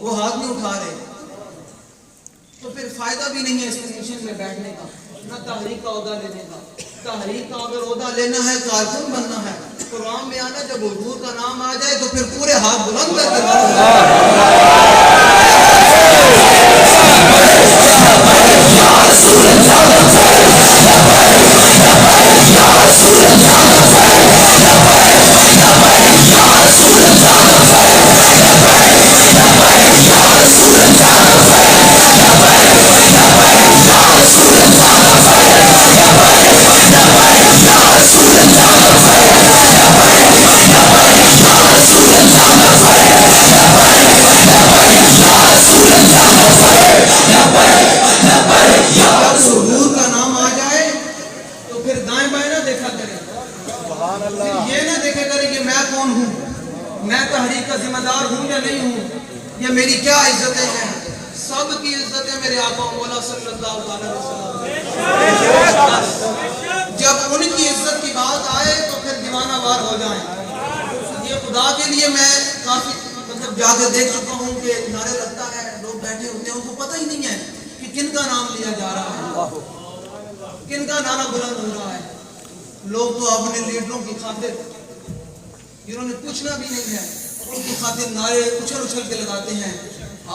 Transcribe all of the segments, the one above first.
وہ ہاتھ نہیں اٹھا رہے، تو پھر فائدہ بھی نہیں ہے اس پوزیشن میں بیٹھنے کا، نہ تحریک کا عہدہ لینے کا۔ تحریک کا اگر عہدہ لینا ہے، کارکن بننا ہے، قرآن میں آنا جب حضور کا نام آ جائے تو پھر پورے ہاتھ بلند کر کے حضور کا نام آ جائے تو پھر دائیں بائیں نہ دیکھا کرے، پھر یہ نہ دیکھا کرے کہ میں کون ہوں، میں تحریک کا ذمہ دار ہوں یا نہیں ہوں، یا میری کیا عزتیں ہیں۔ سب کی عزتیں میرے آقا مولا صلی اللہ علیہ وسلم، جب ان کی عزت کی بات آئے تو پھر دیوانہ وار ہو جائیں۔ یہ خدا کے لیے میں کافی جا کے دیکھ چکا ہوں کہ نعرے لگتا ہے، لوگ بیٹھے ہوتے ہیں، ان کو پتہ ہی نہیں ہے کہ کن کا نام لیا جا رہا ہے، کن کا نعرہ بلند ہو رہا ہے۔ لوگ تو اپنے لیڈروں کی خاطر، جنہوں نے پوچھنا بھی نہیں ہے، ان کی خاطر نعرے اچھل اچھل کے لگاتے ہیں۔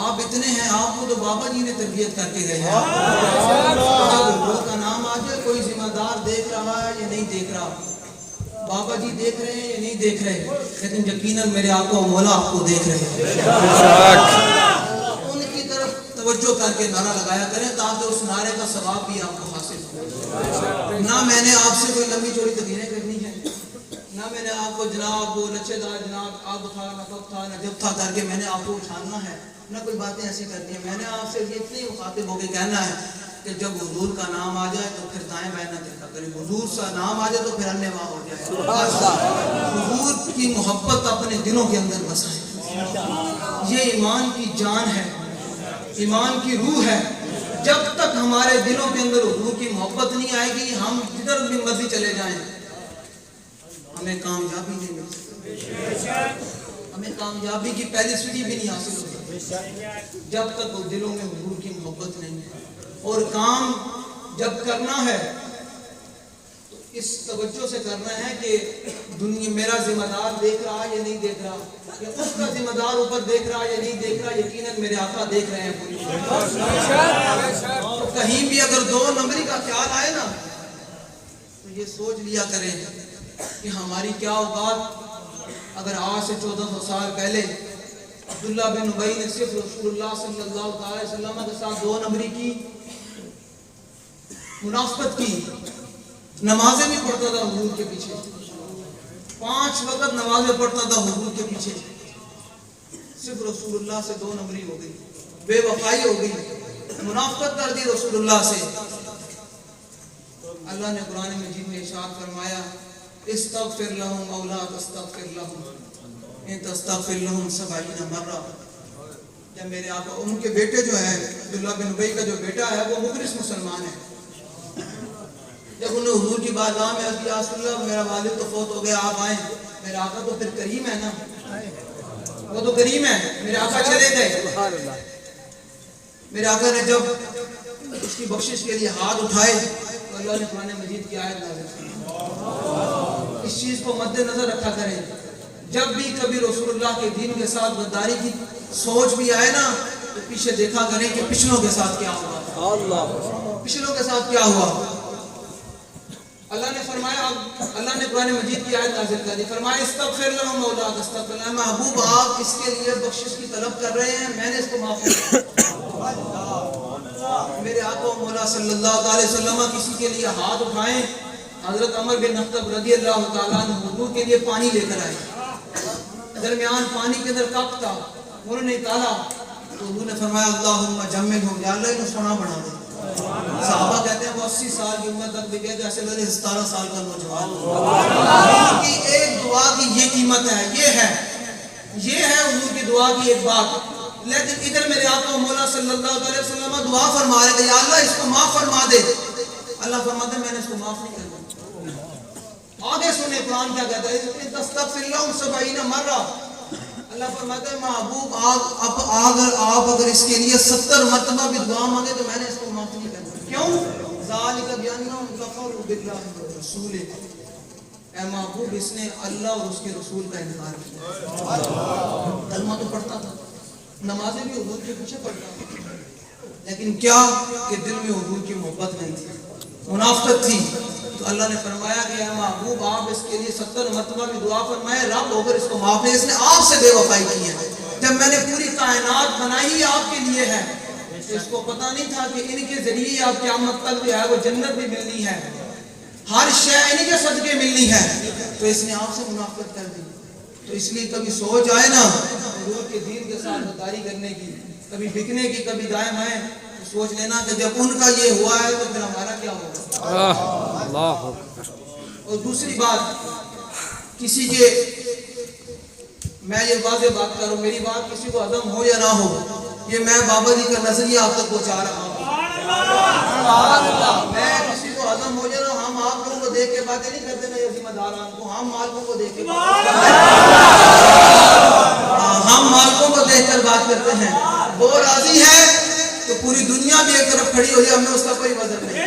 آپ اتنے ہیں، آپ کو تو بابا جی نے تربیت کر کے گئے ہیں۔ حضور کا نام آ جائے، کوئی ذمہ دار دیکھ رہا ہے یا نہیں دیکھ رہا، بابا جی دیکھ رہے ہیں یا نہیں دیکھ رہے، لیکن یقیناً میرے آقا و مولا آپ کو دیکھ رہے ہیں۔ ان کی طرف توجہ کر کے نعرہ لگایا کریں تاکہ اس نعرے کا ثواب بھی آپ کو حاصل ہو۔ نہ میں نے آپ سے کوئی لمبی چوڑی تقریریں کرنی ہے، نہ میں نے آپ کو جناب وہ لچے دار جناب آب تھا نفق تھا نجب تھا کر کے میں نے آپ کو اچھالنا ہے، نہ کوئی باتیں ایسی کرنی ہیں۔ میں نے آپ سے اتنے ہی مخاطب ہو کے کہنا ہے کہ جب حضور کا نام آ جائے تو پھر دائیں بائیں نہ دیکھا کریں، حضور کا نام آ جائے تو پھر اننے واہ ہو جائے۔ حضور کی محبت اپنے دلوں کے اندر بسائیں، یہ ایمان کی جان ہے، ایمان کی روح ہے۔ جب تک ہمارے دلوں کے اندر حضور کی محبت نہیں آئے گی، ہم جدھر بھی مرضی چلے جائیں ہمیں کامیابی نہیں مل سکتی، ہمیں کامیابی کی پہلی سیڑھی بھی نہیں حاصل ہو سکتی جب تک وہ دلوں میں حضور کی محبت نہیں ہے۔ اور کام جب کرنا ہے تو اس توجہ سے کرنا ہے کہ دنیا میرا ذمہ دار دیکھ رہا ہے یا نہیں دیکھ رہا، یا اس کا ذمہ دار اوپر دیکھ رہا ہے یا نہیں دیکھ رہا، یقیناً میرے آقا دیکھ رہے ہیں پوری۔ تو کہیں بھی اگر دو نمبری کا خیال آئے نا تو یہ سوچ لیا کریں کہ ہماری کیا اوقات۔ اگر آج سے 1400 سال پہلے عبداللہ بن ابی نے صرف رسول اللہ صلی اللہ علیہ وسلم کے ساتھ دو نمبری کی منافقت کی، نمازیں بھی پڑھتا تھا حضور کے پیچھے، 5 وقت نمازیں پڑھتا تھا حضور کے پیچھے، صرف رسول اللہ سے دو نمبری ہو گئی، بے وفائی ہو گئی، منافقت کر دی رسول اللہ سے۔ اللہ نے قرآن مجید میں ارشاد فرمایا استغفر لهم او لا تستغفر لهم ان تستغفر لهم 70 مرہ۔ جب میرے آقا ان کے بیٹے جو ہیں عبداللہ بن ابی کا جو بیٹا ہے وہ مخلص مسلمان ہے، جب انہوں نے حضور کی بارگاہ میں عرض کیا رسول اللہ میرا والد تو فوت ہو گیا، آپ آئیں، میرے آقا تو پھر کریم ہے نا، وہ تو کریم ہے، میرے آقا چلے گئے۔ میرے آقا نے جب اس کی بخشش کے لیے ہاتھ اٹھائے تو اللہ نے قرآن مجید کی آیت نازل کی۔ اس چیز کو مد نظر رکھا کریں، جب بھی کبھی رسول اللہ کے دین کے ساتھ غداری کی سوچ بھی آئے نا تو پیچھے دیکھا کریں کہ پچھلوں کے ساتھ کیا ہوا، پچھلوں کے ساتھ کیا ہوا۔ اللہ نے فرمایا، اللہ نے قرآن مجید کی آیت نازل کر دی، فرمایا استغفر لهم او لا تستغفر لهم، محبوب آپ اس کے لیے بخشش کی طلب کر رہے ہیں، میں نے اس کو معاف کیا۔ میرے آقا مولا صلی اللہ علیہ وسلم کسی کے لیے ہاتھ اٹھائیں، حضرت عمر بن خطاب رضی اللہ تعالیٰ عنہ حضور کے لیے پانی لے کر آئے، درمیان پانی کے اندر کپ تھا، انہوں نے ڈالا تو حضور نے فرمایا اللہم جملہم، یا اللہ انہیں سونا بنا دے۔ صحابہ کہتے ہیں وہ 80 سال کی عمر تک بھی کہتے ہیں ایسے لگے 17 سال کا نوجوان۔ حضور کی ایک دعا کی یہ قیمت ہے، یہ ہے حضور کی دعا کی ایک بات۔ لیکن ادھر میرے آقا مولا صلی اللہ علیہ وسلم دعا فرما رہے تھے یا اللہ اس کو معاف فرما دے، اللہ فرماتے میں نے اس کو معاف نہیں کرنا۔ آگے سنیں قرآن کیا کہتا ہے، تستغفر لهم 70 مرہ، اللہ فرماتا ہے محبوب آپ اگر اس کے لیے 70 مرتبہ بھی دعا مانگے تو میں نے اس کو معاف نہیں کرنا. کیوں؟ ذالک بانہم کفروا باللہ ورسولہ. اے محبوب اس نے اللہ اور اس کے رسول کا انکار کیا. کلمہ تو پڑھتا تھا, نمازیں بھی حضور کے پیچھے پڑھتا تھا, لیکن کیا کہ دل میں حضور کی محبت نہیں تھی, منافقت تھی. تو اللہ نے فرمایا کہ اے محبوب آپ اس کے لیے 70 مرتبہ بھی دعا فرمائے, رب اگر اس کو معاف نہیں, اس نے آپ سے بے وفائی کی ہے. جب میں نے پوری کائنات بنائی ہی آپ کے لیے ہے, اس کو پتہ نہیں تھا کہ ان کے ذریعے آپ قیامت تک جو ہے وہ جنت بھی ملنی ہے, ہر شے ان کے صدقے ملنی ہے, تو اس نے آپ سے منافقت کر دی. تو اس لیے کبھی سوچ آئے نا حضور کے دین کے ساتھ غداری کرنے کی, کبھی بکنے کی, کبھی دائیں بائیں, تو سوچ لینا کہ جب ان کا یہ ہوا ہے تو پھر ہمارا کیا ہوگا. اور دوسری بات, کسی کے, میں یہ واضح بات کروں, میری بات کسی کو ہضم ہو یا نہ ہو, یہ میں بابا جی کا نظریہ آپ تک پہنچا رہا ہوں. میں کسی کو ہضم ہو جائے نا, ہم آپ لوگوں کو دیکھ کے باتیں نہیں کرتے نا, یہ ذمہ داران کو, ہم مالکوں کو دیکھ کے بات کرتے ہیں. وہ راضی ہے تو پوری دنیا بھی ایک طرف کھڑی ہو جائے, ہمیں اس کا کوئی وزن نہیں.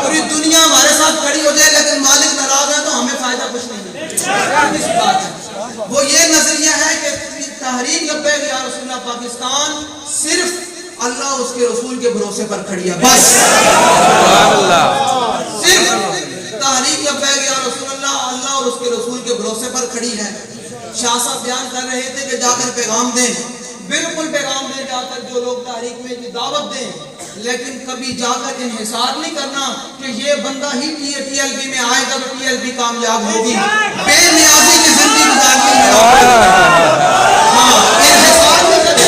پوری دنیا ہمارے ساتھ کھڑی ہو جائے لیکن مالک ناراض ہے تو ہمیں فائدہ کچھ نہیں ہے. وہ یہ نظریہ ہے کہ تحریک لبیک یا رسول اللہ پاکستان صرف اللہ اس کے رسول کے بھروسے پر کھڑی ہے, بس. صرف تحریک لبیک یا رسول اللہ, اللہ اور اس کے رسول کے بھروسے پر کھڑی ہے. شاہ صاحب بیان کر رہے تھے کہ جا کر پیغام دیں, بالکل پیغام دیں جا کر, جو لوگ تحریک میں کی دعوت دیں, لیکن کبھی جا کر انحصار نہیں کرنا کہ یہ بندہ ہی ٹی ایل بی میں آئے گا تو ٹی ایل بی کامیاب ہوگی. بے نیازی کی زندگی گزارنی ہے. ہاں, انحصار نہیں کرنا.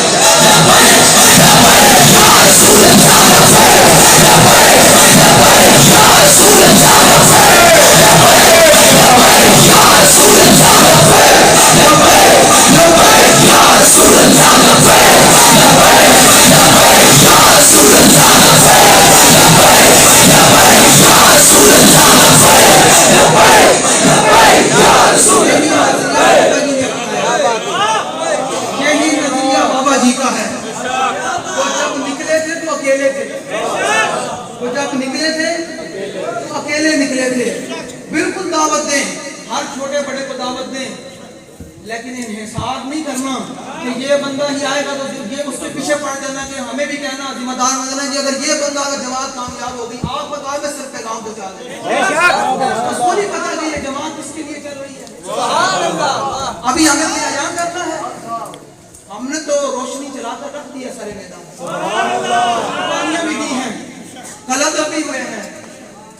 بالکل دعوت دیں, ہر چھوٹے بڑے کو دعوت دیں, لیکن انحصار نہیں کرنا کہ یہ بندہ ہی آئے گا تو یہ اس کے پیچھے پڑ جانا, کہ ہمیں بھی کہنا ذمہ دار بننا کہ اگر یہ بندہ اگر جماعت کامیاب ہوگی, آپ بتا میں صرف پیغام پہنچا دیں. اس کو نہیں پتا کہ یہ جماعت کس کے لیے چل رہی ہے. ابھی ہمیں کوئی اعلان کرنا ہے, ہم نے تو روشنی چلا کر رکھ دی ہے سارے میدان, قربانیاں بھی دی ہیں, غلط بھی ہوئے ہیں.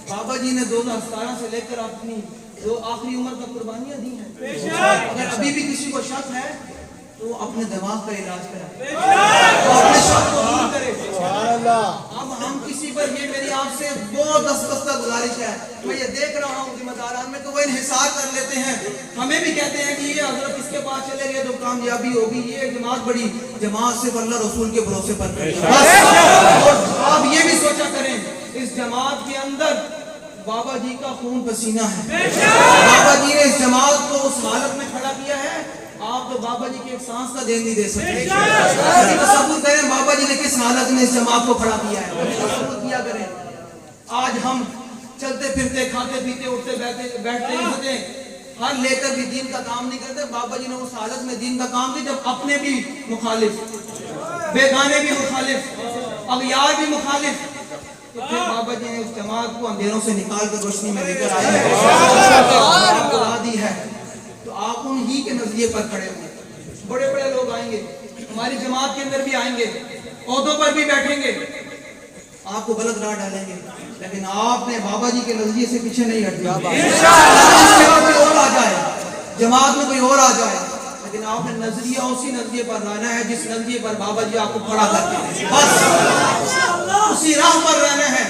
بابا جی نے 2017 سے لے کر اپنی جو آخری عمر تک قربانیاں دی ہیں. اگر ابھی بھی کسی کو شک ہے تو وہ اپنے دماغ کا علاج کرے, اپنے شک کو دور کرے. اب ہم کسی پر, یہ میری آپ سے بہت دستخط گزارش ہے, میں یہ دیکھ رہا ہوں ذمہ داران میں, تو وہ انحصار کر لیتے ہیں. ہمیں بھی کہتے ہیں کہ یہ حضرت اس کے پاس چلے گئے تو کامیابی ہوگی, یہ جماعت بڑی, جماعت صرف اللہ رسول کے بھروسے پر کھڑی ہے. اور آپ یہ بھی سوچا کریں, اس جماعت کے اندر بابا جی کا خون پسینہ ہے. بابا جی نے اس جماعت کو اس حالت میں کھڑا کیا ہے, آپ تو بابا جی کی ایک سانس کا دین نہیں دے سکتے. تصور کریں بابا جی نے کس حالت میں اس جماعت کو کھڑا کیا ہے, تصور کیا کریں. آج ہم چلتے پھرتے, کھاتے پیتے, اٹھتے بیٹھتے عزتیں ہر لے کر بھی دین کا کام نہیں کرتے. بابا جی نے اس حالت میں دین کا کام کیا جب اپنے بھی مخالف, بیگانے بھی مخالف, اغیار بھی مخالف, تو پھر بابا جی نے اس جماعت کو اندھیروں سے نکال کر روشنی میں لے کر آئے ہیں. تو آپ ان ہی کے نظریے پر کھڑے ہوئے. بڑے بڑے لوگ آئیں گے, ہماری جماعت کے اندر بھی آئیں گے, عہدوں پر بھی بیٹھیں گے, آپ کو غلط راہ ڈالیں گے, لیکن آپ نے بابا جی کے نظریے سے پیچھے نہیں ہٹنا. کوئی اور آ جائے, جماعت میں کوئی اور آ جائے, لیکن آپ نے نظریہ اسی نظریے پر رہنا ہے جس نظریے پر بابا جی آپ کو کھڑا کرتے ہیں. بس اسی راہ پر رہنا ہے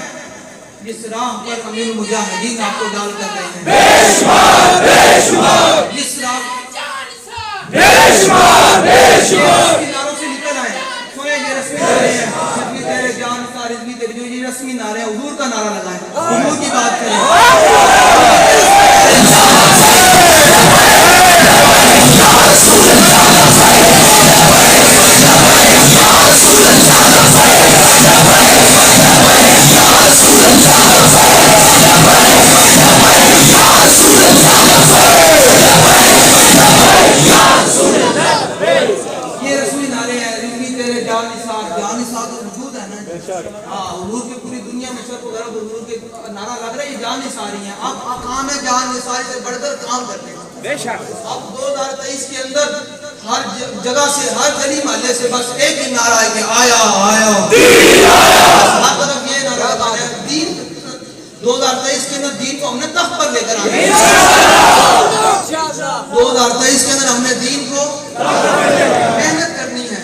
جس راہ پر امیر مجاہدین آپ کو ڈال کر رہے ہیں. جس راہ کناروں سے نکل آئے. سوئے یہ رسمی نعرے ہیں, رضوی تیرے جان سا رضوی تیرے, جو یہ رسمی نعرے ہیں, حضور کا نعرہ لگائیں, حضور کی بات کریں. ہاں حضور کی پوری دنیا میں سب وغیرہ حضور کے نعرہ لگ رہا ہے، یہ جان نثاری ہیں. اب کام ہے جان نثاری سے بڑھ کر کام کرنے کا. اب 2023 کے اندر ہر جگہ سے، ہر گلی محلے سے بس ایک ہی نعرہ ہے کہ آیا آیا ہر طرف یہ نعرہ لگانا ہے. دین 2023 کے اندر دین کو ہم نے تخت پر لے کر آنا ہے. 2023 کے اندر ہم نے دین کو محنت کرنی ہے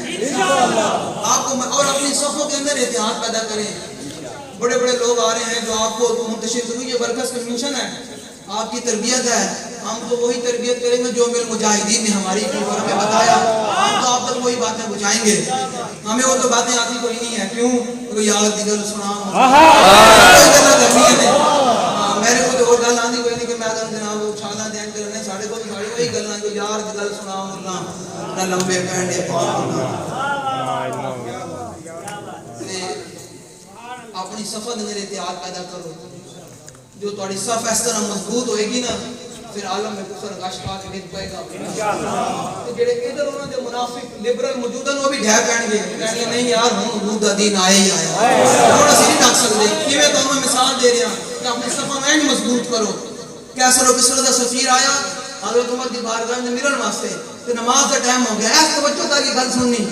آپ کو، اور اپنی صفوں کے اندر اتحاد پیدا کریں. بڑے بڑے لوگ آ رہے ہیں جو آپ کو منتشر ہوئی، یہ برکس کنوینشن ہے، آپ کی تربیت ہے. ہم تو وہی تربیت کریں گے جو میرے مجاہدین نے ہماری ہمیں بتایا. ہم تو آپ تک وہی باتیں پہنچائیں گے. ہمیں وہ تو باتیں آتی کوئی نہیں ہے. کیوں؟ کوئی یاد دیگر سنا میرے کو تو وہ گل آتی کوئی نہیں کہ میں جناب چھالا دین کرنے ساڑھے کو وہی گلاں جو یار دی گل سنا اللہ نہ لمبے پینڈے اپنی صفت اندر اتحاد پیدا کرو. جو تھوڑی صف اس طرح مضبوط ہوئے گی نا، پھر عالم میں کفر غش کھا کے ڈگ پائے گا. جڑے ادھر انہوں نے منافق لبرل موجود ہیں وہ بھی ڈھہ پہن گے، کہیں گے نہیں یار ہوں حضور دا دین آیا ہی آیا. ہن اسی نہیں ڈک سکتے. کیویں تانوں میں مثال دے رہا کہ اپنی صفوں میں مضبوط کرو. کیسر و کسرا دا سفیر آیا حضرت عمر دی بارگاہ میں ملن واسطے، تے نماز دا ٹائم ہو گیا. اس توجہ تاکہ گل سننی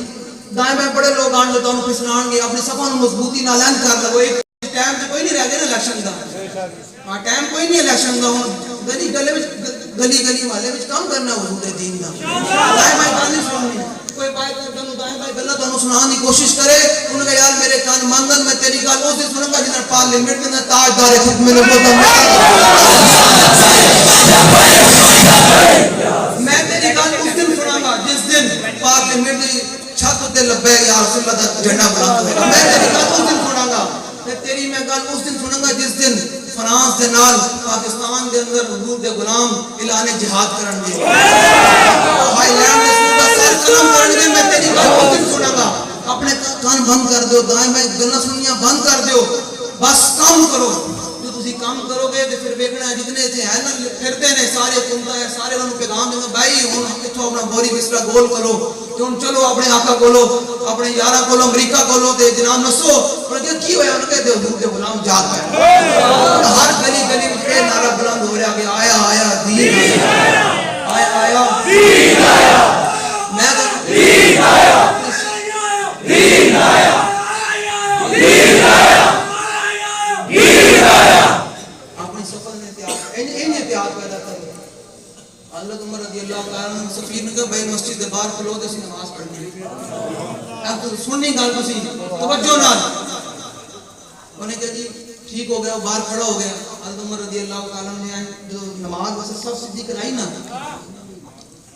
دائیں بائیں بڑے لوگ آن جو تانوں پھسلان گے. اپنی صفوں مضبوطی نال لین کر لو. ایک ٹائم تے کوئی نہیں رہ گیا نا الیکشن دا. ہاں ٹائم کوئی نہیں الیکشن دا. ہن گلی گلی وچ گلی محلے وچ کام کرنا حضور دے دین دا. دائیں بائیں گل نہیں سننی. کوئی بائیں بائیں گلاں تانوں سنان دی کوشش کرے، انہوں نے یار میرے کان مندن میں تیری گل اس دن سنوں گا جدھر پارلیمنٹ کے اندر تاجدار ختم نبوت میں تیری گل اس دن سناں گا جس دن پارلیمنٹ دی چھت تے لبیک یا رسول اللہ دا جھنڈا بلند ہوئے گا. میں تیری گل اس دن سناں گا. تیری میں گل اس دن سنوں گا جس دن فرانس دے نال پاکستان دے اندر حضور دے غلام اعلان جہاد کرن گے، ہائی لینڈ دے سر قلم کرن گے. میں تیری گل اس دن سناں گا. اپنے کان بند کر دیو، دائیں بائیں گلاں سننیاں بند کر دیو، بس کام کرو. جو تسی کام کرو گے تے پھر ویکھنا ہے جتنے اتنے ہیں نا پھرتے نے سارے حکومت ہے سارے انہوں پیغام دیں گے بھائی ہن اتھوں اپنا بوری بستر گول کرو تے ہن چلو اپنے آقا کولو اپنے یاراں کولو امریکہ کولو تے جناب نسو. پر کی ہویا انہوں کہتے حضور دے غلام جاگ پے. ہر گلی گلی وچ اے نعرہ بلند ہو رہا کہ آیا آیا دین آیا آیا آیا دین آیا. میں دین آیا دین آیا دین آیا دین آیا. اپنی سفر میں اتحاد پیدا کرو. حضرت عمر رضی اللہ تعالیٰ عنہ سفیر نے کہا بھائی مسجد دے باہر کھلو تے اسی نماز پڑھنی. اب تو سننی گل تسی توجہ نال. انہوں نے کہا جی ٹھیک ہو گیا، باہر کھڑا ہو گیا. حضرت عمر رضی اللہ تعالیٰ عنہ نے جو نماز واسطے صف سیدھی کرائی نا،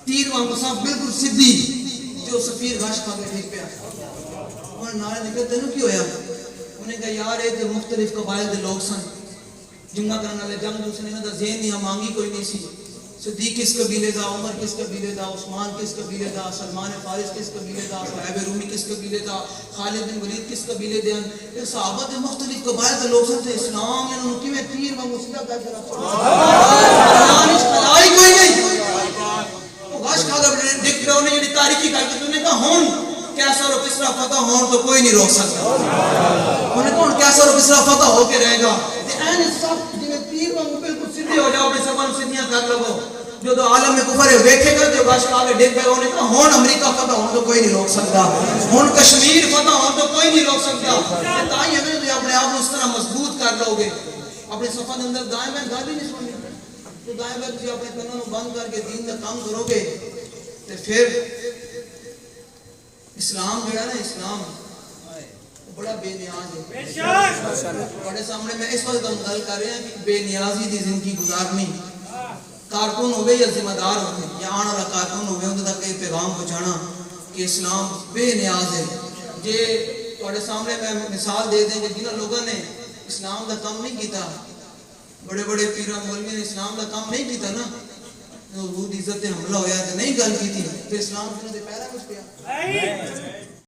تیر وانگو صف بالکل سیدھی، جو سفیر غش کھا کے ٹھیک پیا. انہوں نے نعرہ نکلا تینوں کی ہویا؟ انہوں نے کہا یار ایک مختلف قبائل دے لوگ سن، جنگا کرنے والے جنگ دوسرے نے دا ذہن نہیں مانگی کوئی نہیں سی. صدیق کس قبیلے دا، عمر کس قبیلے دا، عثمان کس قبیلے دا، سلمان فارس کس قبیلے دا، صہیب رومی کس قبیلے دا، خالد بن ولید کس قبیلے دے. یہ صحابہ دے مختلف قبائل دے لوگ سن تے اسلام انہوں کی میں تیر وانگو سیدھا کر کے رکھا. آئی کوئی نہیں. وہ غش کھا کر ڈگ پہ انہیں یہ تاریخی کر کے انہوں نے کہا ہون کیسر و کسرا فتح ہون تو کوئی نہیں روک سکتا. انہوں نے کہا ہون کیسر و کسرا فتح ہو کے رہے گا. این صف جنہیں تیر وانگو بالکل سیدھے ہو جاؤ، اپنے سبان سیدھیاں کر لگو. جو تو عالم میں کفر ہے ویکھے گا جو غش کھا کے ڈگ پہ انہوں نے کہا ہون امریکہ فتح ہون تو کوئی نہیں روک سکتا، ہون کشمیر فتح ہون تو کوئی نہیں روک سکتا. تائی ہمیں تو اپنے آپ اس طرح مضبوط کر لو گے. اپنے صفحہ اندر دائیں بائیں گل ہی نہیں سننی. تو دائیں بائیں تسی اپنے کنوں کو بند کر کے دین کا کام کرو گے تے پھر اسلام جو ہے نا اسلام بڑا بے نیاز ہے. بڑے سامنے میں اس وقت ہم گل کر رہے ہیں کہ بے نیازی دی زندگی گزارنی. کارکن ہوئے یا ذمہ دار ہوئے یا آنے والا کارکن ہوئے ان تک یہ پیغام پہنچانا کہ اسلام بے نیاز ہے. جے تھوڑے سامنے میں مثال دے دیں کہ جنہاں لوگوں نے اسلام کا کام نہیں کیتا، بڑے بڑے پیرہ مولوی نے اسلام کا کام نہیں کیتا نا، حضور دی عزت تے حملہ ہویا تے نہیں گل کی تھی تو اسلام نے پیرا کچھ پیا.